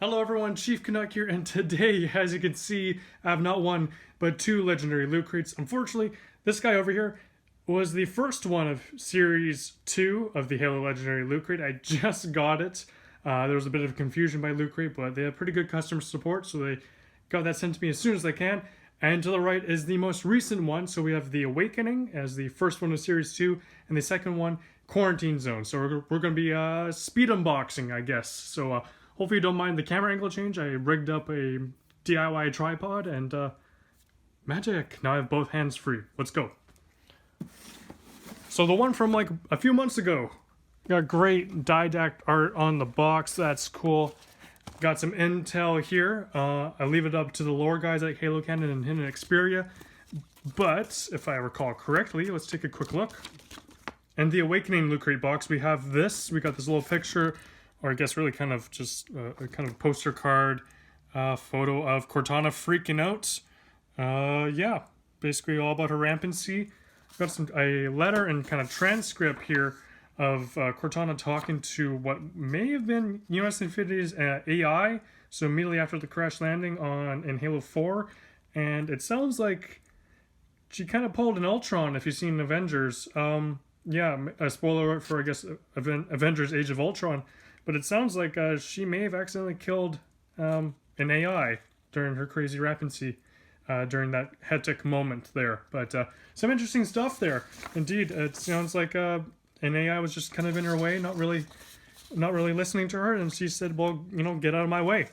Hello everyone, Chief Canuck here, and today, as you can see, I have not one, but two legendary loot crates. Unfortunately, this guy over here was the first one of Series 2 of the Halo Legendary Loot Crate. I just got it. There was a bit of confusion by Loot Crate, but they have pretty good customer support, so they got that sent to me as soon as they can. And to the right is the most recent one, so we have the Awakening as the first one of Series 2, and the second one, Quarantine Zone. So we're going to be speed unboxing, I guess. So hopefully you don't mind the camera angle change. I rigged up a DIY tripod and magic. Now I have both hands free. Let's go. So the one from like a few months ago. Got great didact art on the box. That's cool. Got some intel here. I leave it up to the lore guys like Halo Canon and Hidden Xperia. But if I recall correctly, let's take a quick look. In the Awakening Loot Crate box, we have this. We got this little picture, or I guess really kind of just a kind of poster card photo of Cortana freaking out. Yeah, basically all about her rampancy. Got a letter and kind of transcript here of Cortana talking to what may have been US Infinity's AI, so immediately after the crash landing in Halo 4, and it sounds like she kind of pulled an Ultron if you've seen Avengers. Yeah, a spoiler alert for, I guess, Avengers Age of Ultron, but it sounds like she may have accidentally killed an AI during her crazy rampancy. During that hectic moment there. But some interesting stuff there. Indeed, it sounds like an AI was just kind of in her way, not really listening to her, and she said, well, you know, get out of my way.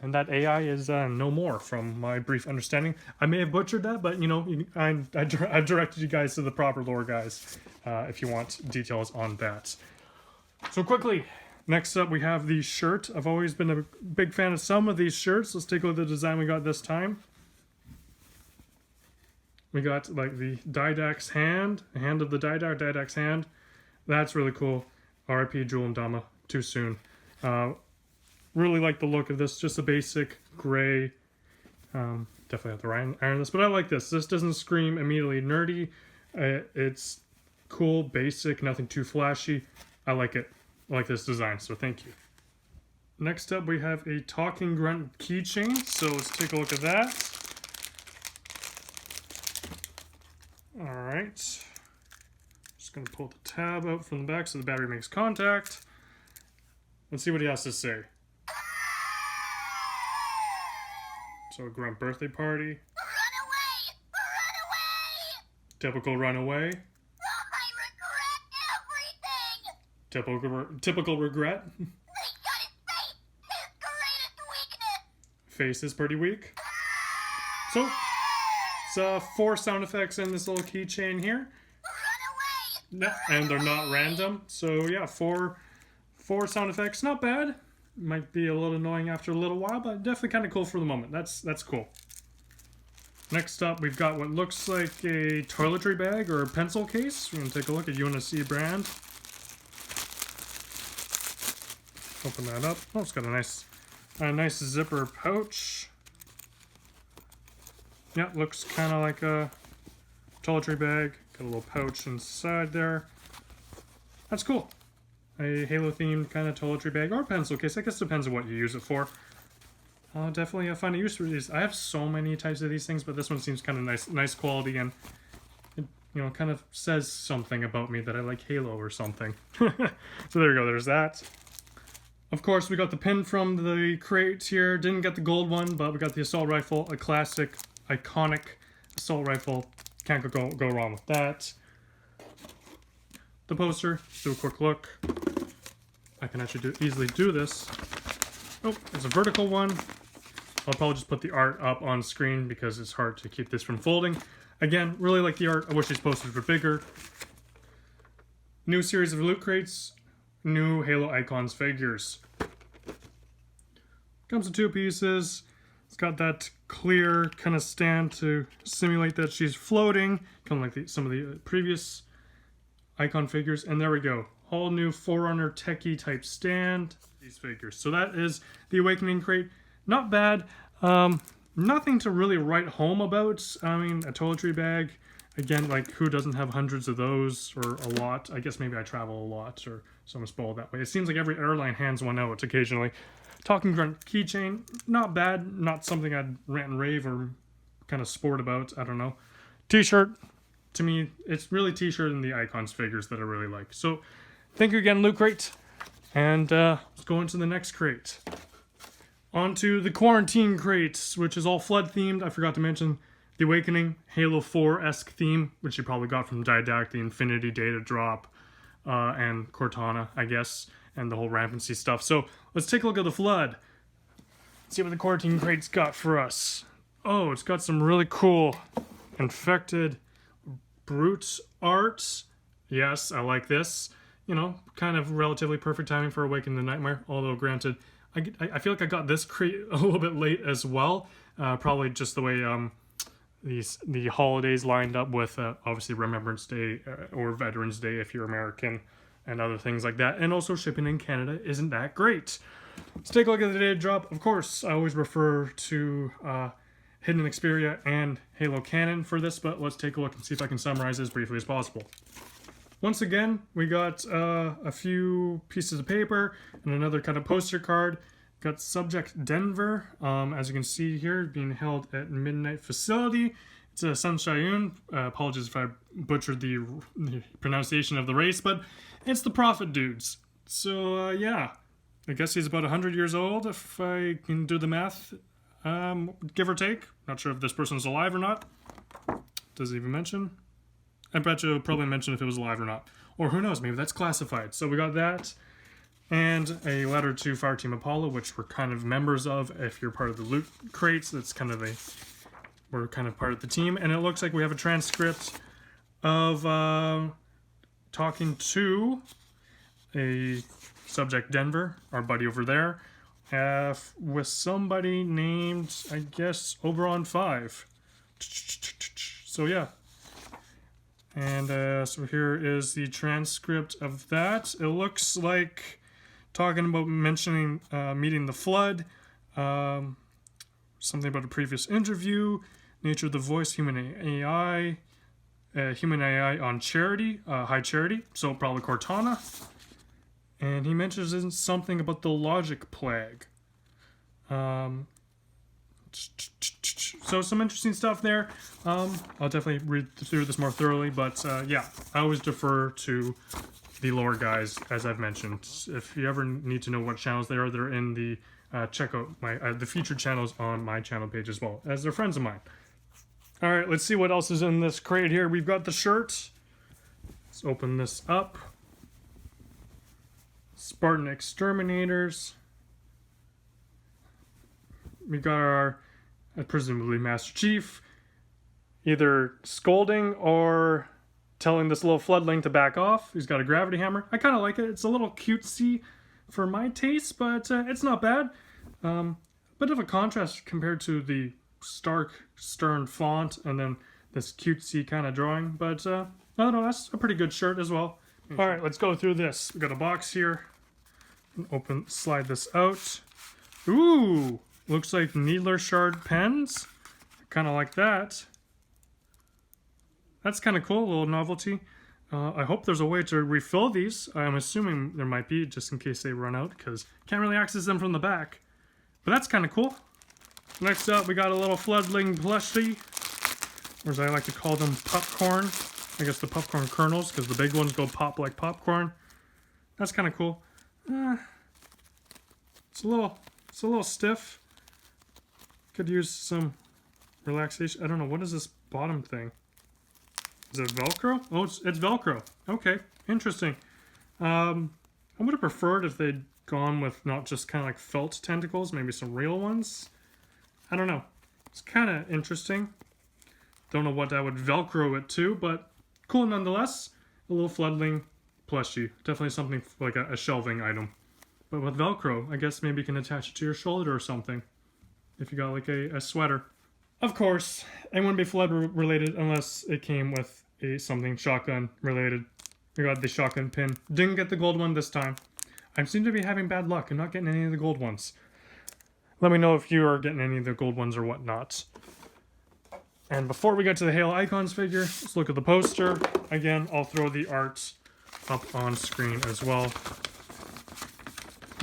And that AI is no more, from my brief understanding. I may have butchered that, but, you know, I've directed you guys to the proper lore guys if you want details on that. So quickly, next up we have the shirt. I've always been a big fan of some of these shirts. Let's take a look at the design we got this time. We got like the Didact's hand of the Didact's hand. That's really cool. RIP Jewel and Dama, too soon. Really like the look of this, just a basic gray. Definitely have to iron this, but I like this. This doesn't scream immediately nerdy. It's cool, basic, nothing too flashy. I like it. I like this design, so thank you. Next up, we have a Talking Grunt keychain, so let's take a look at that. Alright, just going to pull the tab out from the back so the battery makes contact. Let's see what he has to say. So, a grunt birthday party. Run away! Run away! Typical runaway. I regret everything! Typical regret. They got his face! His greatest weakness! Face is pretty weak. So, it's 4 sound effects in this little keychain here. Run away! And they're not random. So yeah, four sound effects. Not bad. Might be a little annoying after a little while, but definitely kind of cool for the moment. That's cool. Next up, we've got what looks like a toiletry bag or a pencil case. We're going to take a look at UNSC brand. Open that up. Oh, it's got a nice zipper pouch. Yeah, looks kind of like a toiletry bag. Got a little pouch inside there. That's cool. A Halo-themed kind of toiletry bag or pencil case. I guess it depends on what you use it for. Definitely a fun use for these. I have so many types of these things, but this one seems kind of nice quality, and it, you know, kind of says something about me that I like Halo or something. So there you go. There's that. Of course, we got the pin from the crate here. Didn't get the gold one, but we got the assault rifle, a classic, iconic assault rifle. Can't go wrong with that. The poster, do a quick look. I can actually easily do this. Oh, there's a vertical one. I'll probably just put the art up on screen because it's hard to keep this from folding. Again, really like the art. I wish these posters were bigger. New series of loot crates. New Halo Icons figures. Comes in 2 pieces. It's got that clear kind of stand to simulate that she's floating, kind of like some of the previous icon figures. And there we go. Whole new Forerunner techie type stand. These figures. So that is the Awakening crate. Not bad. Nothing to really write home about. I mean, a toiletry bag. Again, like, who doesn't have hundreds of those, or a lot? I guess maybe I travel a lot, or so I'm spoiled that way. It seems like every airline hands one out occasionally. Talking Grunt keychain, not bad, not something I'd rant and rave or kind of sport about, I don't know. T-shirt, to me, it's really T-shirt and the Icons figures that I really like. So, thank you again, Loot Crate, and let's go into the next crate. On to the Quarantine Crate, which is all Flood themed. I forgot to mention the Awakening, Halo 4-esque theme, which you probably got from Didact, the Infinity Data Drop, and Cortana, I guess, and the whole rampancy stuff. So let's take a look at the Flood. See what the Quarantine Crate's got for us. Oh, it's got some really cool Infected Brute art. Yes, I like this. You know, kind of relatively perfect timing for Awaken the Nightmare, although granted, I feel like I got this crate a little bit late as well. Probably just the way the holidays lined up with obviously Remembrance Day or Veterans Day if you're American, and other things like that. And also shipping in Canada isn't that great. Let's take a look at the data drop. Of course, I always refer to Hidden Xperia and Halo Canon for this, but let's take a look and see if I can summarize as briefly as possible. Once again, we got a few pieces of paper and another kind of poster card. Got Subject Denver, as you can see here, being held at Midnight Facility. It's a Sunshine. Apologies if I butchered the pronunciation of the race, but it's the Prophet dudes. So, yeah. I guess he's about 100 years old, if I can do the math, give or take. Not sure if this person's alive or not. Does it even mention? I bet you it'll probably mention if it was alive or not. Or who knows, maybe that's classified. So we got that. And a letter to Fireteam Apollo, which we're kind of members of. If you're part of the Loot Crates, that's kind of we're kind of part of the team. And it looks like we have a transcript of talking to a Subject Denver, our buddy over there, with somebody named, I guess, Oberon 5. So yeah. And so here is the transcript of that. It looks like talking about mentioning meeting the Flood, something about a previous interview, nature of the voice, human AI on Charity, High Charity, so probably Cortana. And he mentions something about the Logic Plague. So some interesting stuff there. I'll definitely read through this more thoroughly, but yeah, I always defer to the lore guys, as I've mentioned. If you ever need to know what channels they are, they're in the check out my the featured channels on my channel page as well, as they're friends of mine. All right, let's see what else is in this crate here. We've got the shirt. Let's open this up. Spartan Exterminators. We got our presumably Master Chief either scolding or telling this little floodling to back off. He's got a gravity hammer. I kind of like it. It's a little cutesy for my taste, but it's not bad. Bit of a contrast compared to the stark, stern font and then this cutesy kind of drawing, but I don't know, that's a pretty good shirt as well. All right, let's go through this. We got a box here. Slide this out. Ooh, looks like Needler Shard pens. Kind of like that. That's kind of cool, a little novelty. I hope there's a way to refill these. I'm assuming there might be, just in case they run out, because can't really access them from the back. But that's kind of cool. Next up, we got a little Floodling plushie, or as I like to call them, popcorn. I guess the popcorn kernels, because the big ones go pop like popcorn. That's kind of cool. It's a little stiff. Could use some relaxation. I don't know, what is this bottom thing? Is it Velcro? Oh, it's Velcro. Okay, interesting. I would have preferred if they'd gone with not just kind of like felt tentacles, maybe some real ones. I don't know. It's kind of interesting. Don't know what I would Velcro it to, but cool nonetheless. A little Floodling plushie. Definitely something like a shelving item. But with Velcro, I guess maybe you can attach it to your shoulder or something. If you got like a sweater. Of course, it wouldn't be Flood related unless it came with something shotgun related. We got the shotgun pin. Didn't get the gold one this time. I seem to be having bad luck and not getting any of the gold ones. Let me know if you are getting any of the gold ones or whatnot. And before we get to the Halo Icons figure, let's look at the poster. Again, I'll throw the art up on screen as well.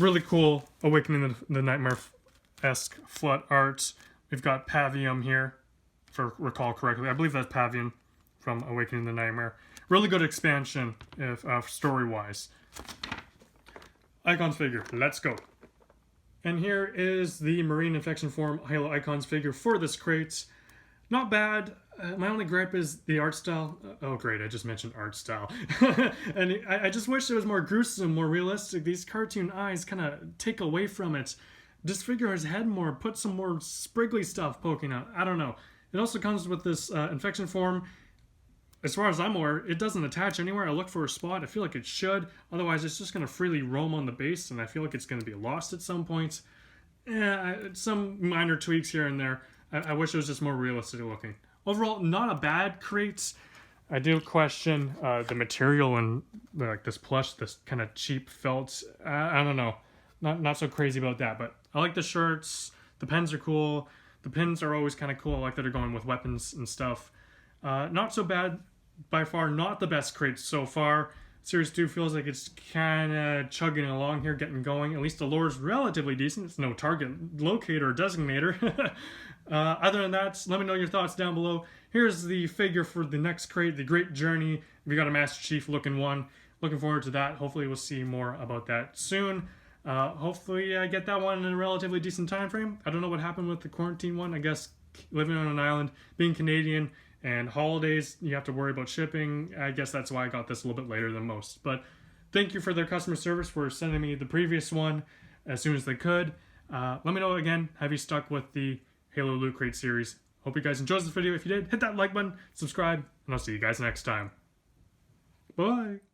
really cool Awakening the Nightmare-esque flood art. We've got Pavium here, if I recall correctly. I believe that's Pavium from Awakening the Nightmare. Really good expansion, if story-wise. Icons figure, let's go. And here is the Marine Infection Form Halo Icons figure for this crate. Not bad. My only gripe is the art style. Oh great, I just mentioned art style. And I just wish it was more gruesome, more realistic. These cartoon eyes kind of take away from it. Disfigure his head more, put some more spriggly stuff poking out. I don't know. It also comes with this infection form. As far as I'm aware, it doesn't attach anywhere. I look for a spot. I feel like it should. Otherwise, it's just going to freely roam on the base, and I feel like it's going to be lost at some point. Some minor tweaks here and there. I wish it was just more realistic looking. Overall, not a bad crate. I do question the material and like this plush, this kind of cheap felt. I don't know. Not so crazy about that, but I like the shirts. The pens are cool. The pins are always kind of cool. I like that they're going with weapons and stuff. Not so bad. By far, not the best crate so far. Series 2 feels like it's kind of chugging along here, getting going. At least the lore's relatively decent. It's no target locator or designator. Other than that, let me know your thoughts down below. Here's the figure for the next crate, the Great Journey. We got a Master Chief looking one. Looking forward to that. Hopefully we'll see more about that soon. Hopefully I get that one in a relatively decent time frame. I don't know what happened with the quarantine one. I guess living on an island, being Canadian, and holidays, you have to worry about shipping. I guess that's why I got this a little bit later than most. But thank you for their customer service for sending me the previous one as soon as they could. Let me know again, have you stuck with the Halo Loot Crate series? Hope you guys enjoyed this video. If you did, hit that like button, subscribe, and I'll see you guys next time. Bye!